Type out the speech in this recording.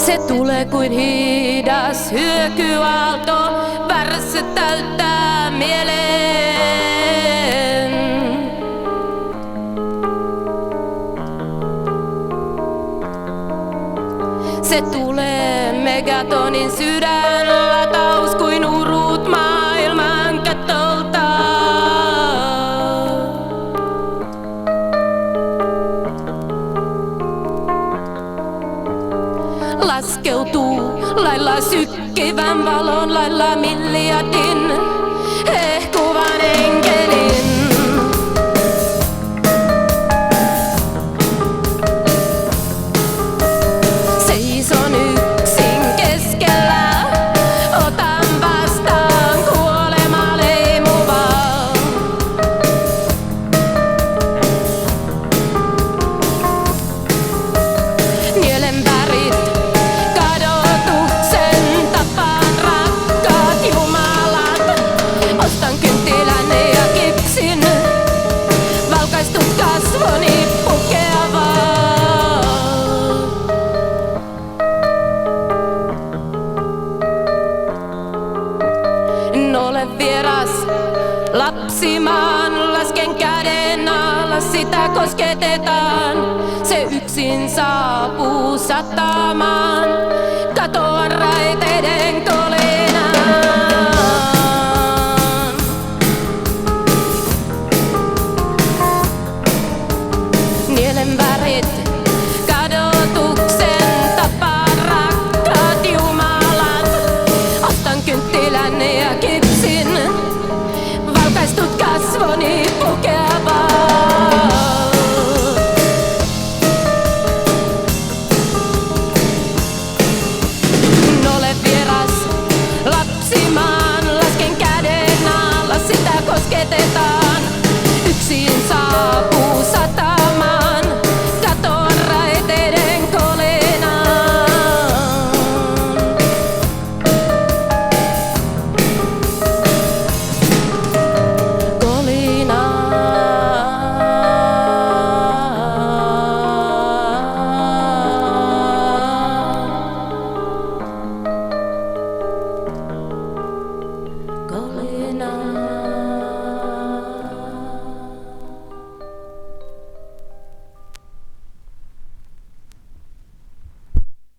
Se tulee kuin hidas hyökyaalto, värssyt täyttää mieleen. Se tulee megatonin sydänlataus kuin urut maailman katolta. Laskeutuu lailla sykkivän valon, lailla miljardin hehkuvan enkelin. Seison yksin keskellä, otan vastaan kuolema leimuvaa. Nielen värit, kadotuksen tapaan rakkaat jumalat. Ostan kynttilän ja kipsin, valkaistut kasvoni pukeavaa. En ole vieras lapsimaan, lasken käden alla, sitä kosketetaan. Se yksin saapuu satamaan, katoan raiteiden kolinaan. Nielen värit, kadotuksen tapaan rakkaat jumalat. Ostan kynttilän ja